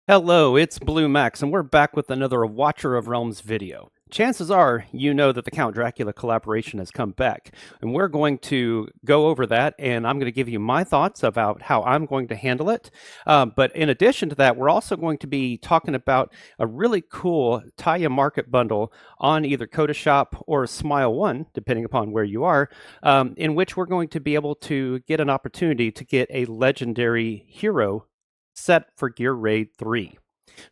Hello, it's Blue Max, and we're back with another Watcher of Realms video. Chances are you know that the Count Dracula collaboration has come back, and we're going to go over that, and I'm going to give you my thoughts about how I'm going to handle it. But in addition to that, we're also going to be talking about a really cool Taya Market bundle on either Coda Shop or Smile One, depending upon where you are, in which we're going to be able to get an opportunity to get a legendary hero set for Gear Raid 3.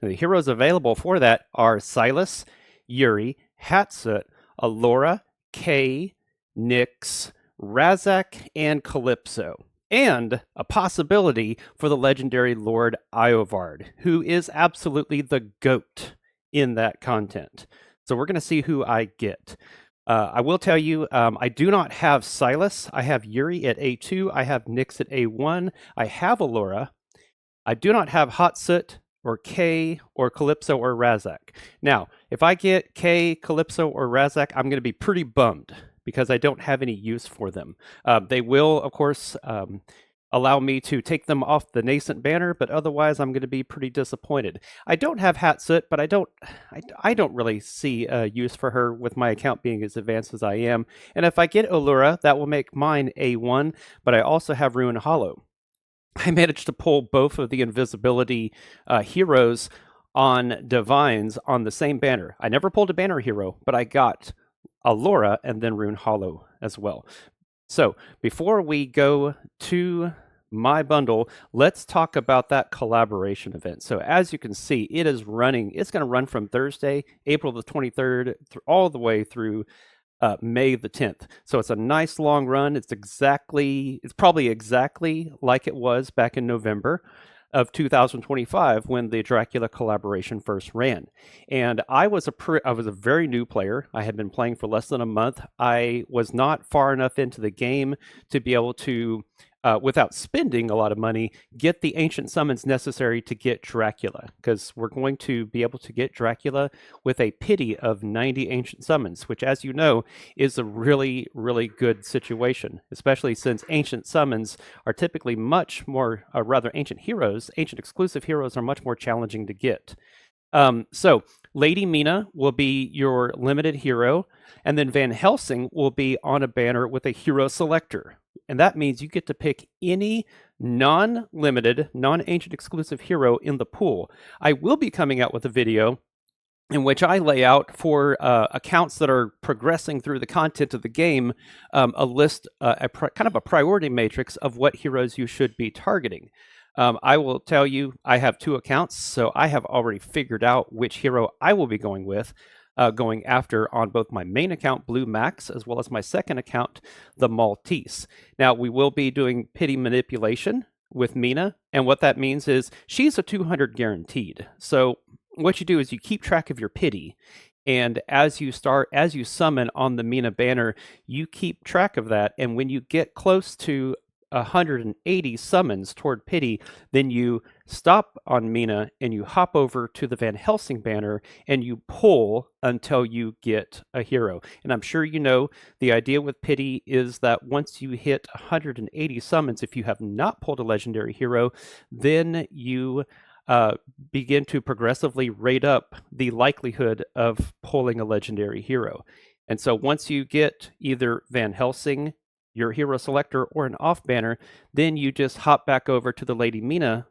Now, the heroes available for that are Silas, Yuri, Hatsoot, Alora, Kay, Nyx, Razak, and Calypso. And a possibility for the legendary Lord Iovard, who is absolutely the GOAT in that content. So we're going to see who I get. I will tell you, I do not have Silas. I have Yuri at A2. I have Nyx at A1. I have Alora. I do not have Hatsoot or Kay or Calypso or Razak. Now, if I get Kay, Calypso, or Razak, I'm going to be pretty bummed because I don't have any use for them. They will, of course, allow me to take them off the nascent banner, but otherwise I'm going to be pretty disappointed. I don't have Hatsoot, but I don't really see a use for her with my account being as advanced as I am. And if I get Allura, that will make mine A1, but I also have Ruin Hollow. I managed to pull both of the invisibility heroes on Divines on the same banner. I never pulled a banner hero, but I got Alora and then Rune Hollow as well. So before we go to my bundle, let's talk about that collaboration event. So as you can see, it is running. It's going to run from Thursday, April the 23rd, all the way through May the 10th. So it's a nice long run. It's probably exactly like it was back in November of 2025 when the Dracula collaboration first ran. And I was a very new player. I had been playing for less than a month. I was not far enough into the game to be able to without spending a lot of money, get the ancient summons necessary to get Dracula, because we're going to be able to get Dracula with a pity of 90 ancient summons, which, as you know, is a really, really good situation, especially since ancient summons are typically much more, rather, ancient exclusive heroes are much more challenging to get. So Lady Mina will be your limited hero, and then Van Helsing will be on a banner with a hero selector. And that means you get to pick any non-limited, non-ancient exclusive hero in the pool. I will be coming out with a video in which I lay out for accounts that are progressing through the content of the game a list, kind of a priority matrix of what heroes you should be targeting. I will tell you, I have two accounts, so I have already figured out which hero I will be going with, going after on both my main account, Blue Max, as well as my second account, the Maltese. Now, we will be doing pity manipulation with Mina, and what that means is she's a 200 guaranteed. So what you do is you keep track of your pity, and as you summon on the Mina banner, you keep track of that, and when you get close to 180 summons toward pity, then you stop on Mina and you hop over to the Van Helsing banner and you pull until you get a hero. And I'm sure you know the idea with pity is that once you hit 180 summons, if you have not pulled a legendary hero, then you begin to progressively rate up the likelihood of pulling a legendary hero. And so once you get either Van Helsing, your hero selector, or an off banner, then you just hop back over to the Lady Mina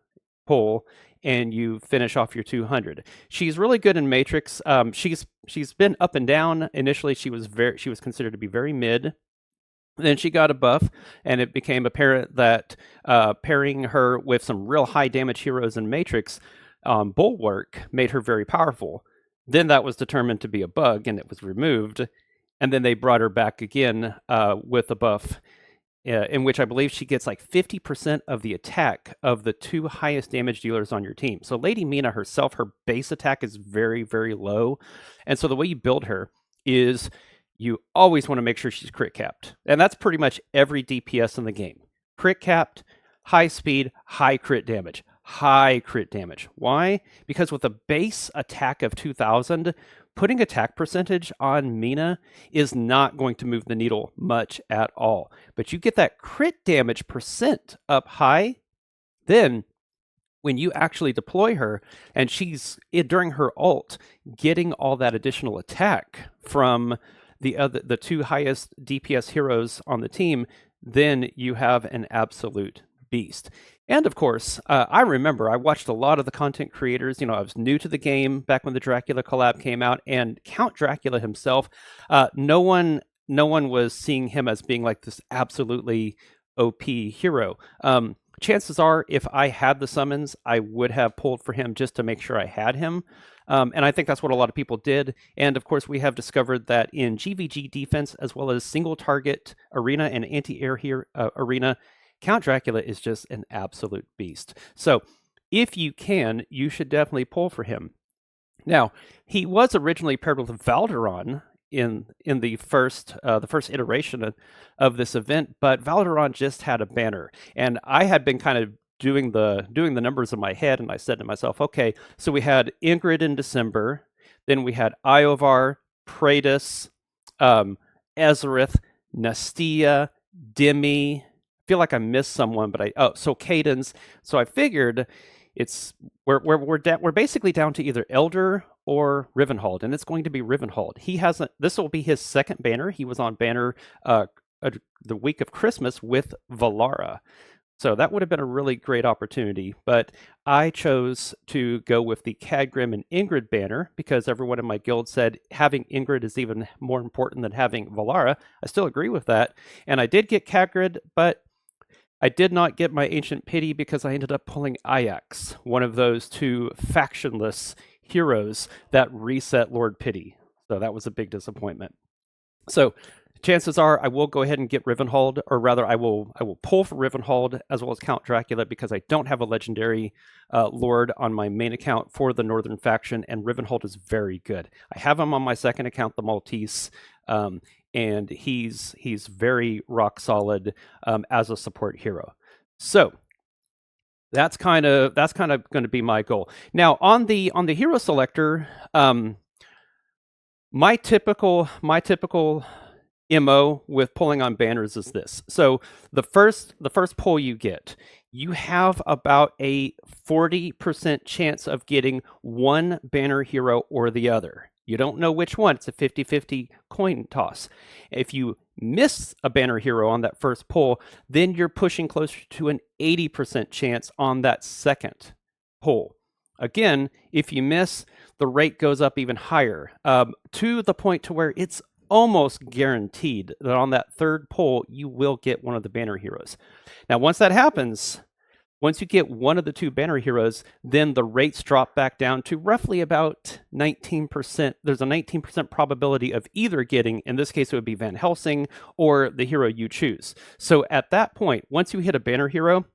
pull and you finish off your 200. She's really good in Matrix. She's been up and down. Initially, she was considered to be very mid. Then she got a buff, and it became apparent that pairing her with some real high damage heroes in Matrix, Bulwark, made her very powerful. Then that was determined to be a bug, and it was removed. And then they brought her back again with a buff, in which I believe she gets like 50% of the attack of the two highest damage dealers on your team. So Lady Mina herself, her base attack is very, very low. And so the way you build her is you always want to make sure she's crit capped. And that's pretty much every DPS in the game. Crit capped, high speed, high crit damage. High crit damage. Why? Because with a base attack of 2,000, putting attack percentage on Mina is not going to move the needle much at all. But you get that crit damage percent up high, then when you actually deploy her and she's during her ult getting all that additional attack from the two highest DPS heroes on the team, then you have an absolute beast. And of course, I remember I watched a lot of the content creators. I was new to the game back when the Dracula collab came out, and Count Dracula himself, no one was seeing him as being like this absolutely OP hero. Chances are, if I had the summons, I would have pulled for him just to make sure I had him. And I think that's what a lot of people did. And of course, we have discovered that in GVG defense, as well as single target arena and anti-air arena, Count Dracula is just an absolute beast. So if you can, you should definitely pull for him. Now, he was originally paired with Valderon in the first iteration of this event, but Valderon just had a banner, and I had been kind of doing the numbers in my head, and I said to myself, okay, so we had Ingrid in December, then we had Iovar, Praetus, Ezerith, Nastia, Demi. I feel like I missed someone, but so Cadence. So I figured we're basically down to either Elder or Rivenhold, and it's going to be Rivenhold. This will be his second banner. He was on banner the week of Christmas with Valara. So that would have been a really great opportunity, but I chose to go with the Khadgrim and Ingrid banner because everyone in my guild said having Ingrid is even more important than having Valara. I still agree with that, and I did get Khadgrid, but I did not get my Ancient Pity because I ended up pulling Ajax, one of those two factionless heroes that reset Lord Pity. So that was a big disappointment. So chances are I will go ahead and get Rivenhold, or rather I will pull for Rivenhold as well as Count Dracula because I don't have a legendary Lord on my main account for the Northern faction, and Rivenhold is very good. I have him on my second account, the Maltese, and he's very rock solid as a support hero. So that's kind of going to be my goal. Now on the hero selector, my typical MO with pulling on banners is this. So the first pull you get, you have about a 40% chance of getting one banner hero or the other. You don't know which one. It's a 50-50 coin toss. If you miss a banner hero on that first pull, then you're pushing closer to an 80% chance on that second pull. Again, if you miss, the rate goes up even higher, to the point to where it's almost guaranteed that on that third pull, you will get one of the banner heroes. Now, once that happens, once you get one of the two banner heroes, then the rates drop back down to roughly about 19%. There's a 19% probability of either getting, in this case, it would be Van Helsing or the hero you choose. So at that point, once you hit a banner hero,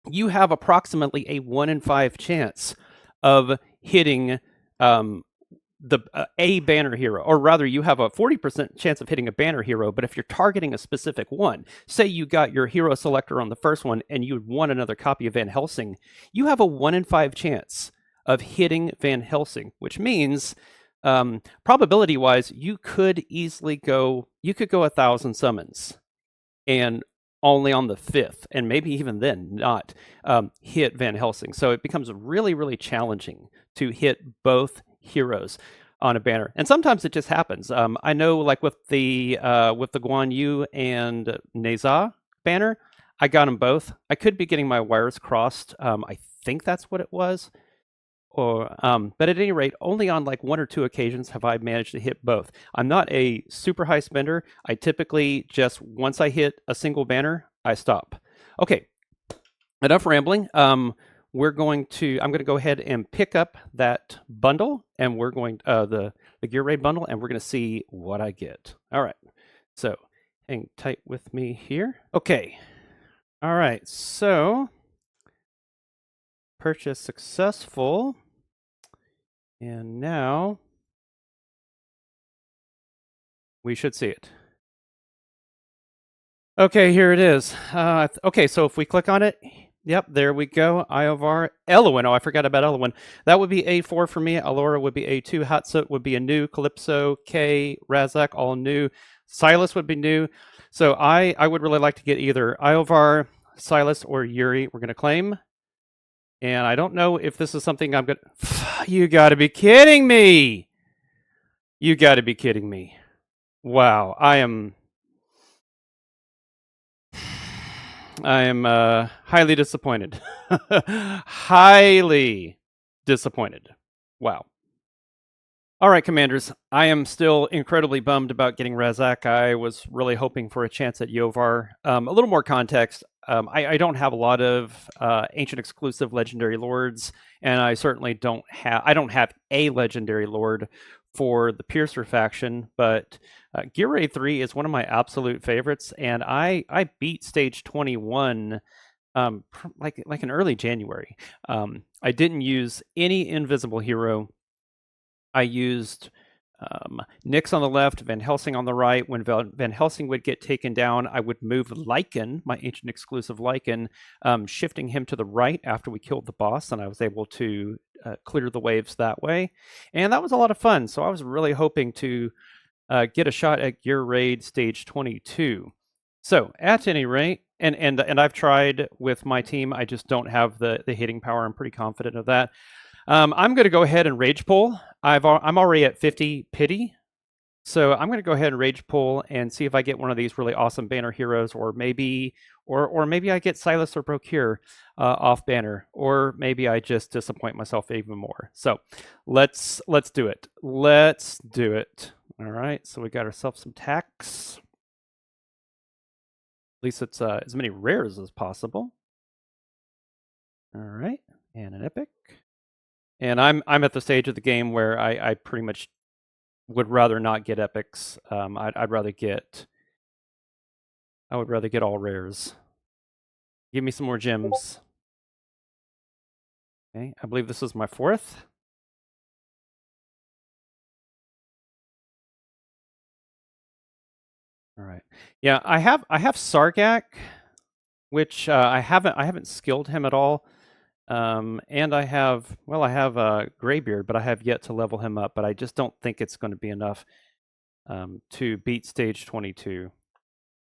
you have approximately a 1 in 5 chance of hitting a banner hero, or rather you have a 40% chance of hitting a banner hero, but if you're targeting a specific one, say you got your hero selector on the first one and you want another copy of Van Helsing, you have a 1 in 5 chance of hitting Van Helsing, which means probability wise, you could go 1,000 summons and only on the 5th, and maybe even then not hit Van Helsing. So it becomes really, really challenging to hit both heroes on a banner, and sometimes it just happens. I know, like with the Guan Yu and Neza banner, I got them both. I could be getting my wires crossed. I think that's what it was, or but at any rate, only on like 1 or 2 occasions have I managed to hit both. I'm not a super high spender. I typically just, once I hit a single banner, I stop. Okay, enough rambling. I'm going to go ahead and pick up that bundle, and we're going the Gear Raid bundle, and we're going to see what I get. All right, so hang tight with me here. Okay, all right, so purchase successful, and now we should see it. Okay, here it is. Okay, so if we click on it, yep, there we go. Iovar, Elowen. Oh, I forgot about Elowen. That would be A4 for me. Alora would be A2. Hatsut would be a new. Calypso, K, Razak, all new. Silas would be new. So I would really like to get either Iovar, Silas, or Yuri. We're going to claim. And I don't know if this is something I'm going to... You got to be kidding me! You got to be kidding me. Wow, I am highly disappointed. Highly disappointed. Wow. All right, Commanders. I am still incredibly bummed about getting Razak. I was really hoping for a chance at Yovar. A little more context. I don't have a lot of ancient exclusive legendary lords, and I certainly don't have a legendary lord for the Piercer faction. But Gear 3 is one of my absolute favorites, and I beat stage 21 like in early January. I didn't use any invisible hero. I used Nyx on the left, Van Helsing on the right. When Van Helsing would get taken down, I would move Lycan, my ancient exclusive Lycan, shifting him to the right after we killed the boss, and I was able to clear the waves that way. And that was a lot of fun, so I was really hoping to get a shot at Gear Raid Stage 22. So, at any rate, and I've tried with my team, I just don't have the hitting power. I'm pretty confident of that. I'm going to go ahead and rage pull. I'm already at 50 pity, so I'm going to go ahead and rage pull and see if I get one of these really awesome banner heroes, or maybe I get Silas or Procure off banner, or maybe I just disappoint myself even more. So let's do it. Let's do it. All right. So we got ourselves some tax. At least it's as many rares as possible. All right, and an epic. And I'm at the stage of the game where I pretty much would rather not get epics. I'd rather get all rares. Give me some more gems. Okay, I believe this is my 4th. All right. Yeah, I have Sargak, which I haven't skilled him at all. And I have Greybeard, but I have yet to level him up, but I just don't think it's going to be enough to beat stage 22.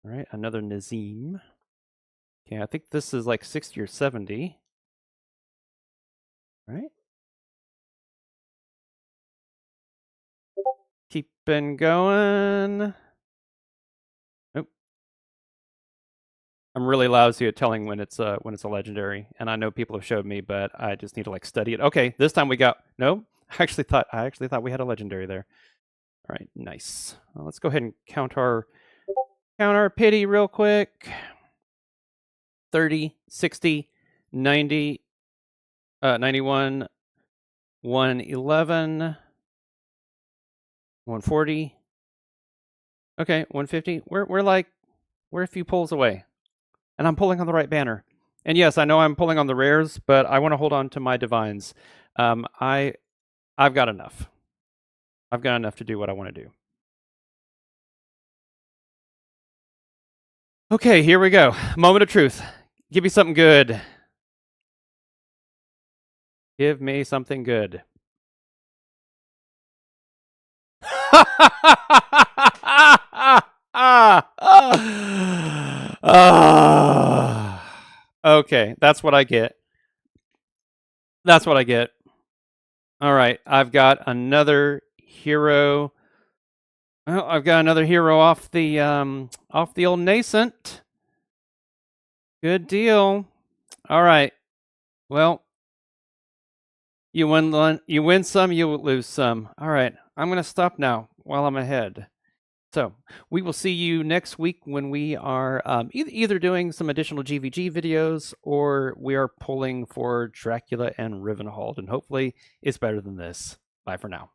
All right, another Nazim. Okay, I think this is like 60 or 70. All right. Keeping going. Nope. I'm really lousy at telling when it's a legendary, and I know people have showed me, but I just need to like study it. Okay, this time we got no. I actually thought we had a legendary there. All right, nice. Well, let's go ahead and count our pity real quick. 30, 60, 90, 91, 111, 140. Okay, 150. We're a few pulls away. And I'm pulling on the right banner. And yes, I know I'm pulling on the rares, but I want to hold on to my divines. I've got enough. I've got enough to do what I want to do. Okay, here we go. Moment of truth. Give me something good. Give me something good. Okay, that's what I get. That's what I get. All right, I've got another hero. Well, I've got another hero off the old nascent. Good deal. All right. Well, you win some, you lose some. All right. I'm going to stop now while I'm ahead. So we will see you next week when we are either doing some additional GVG videos, or we are pulling for Dracula and Rivenhold, and hopefully it's better than this. Bye for now.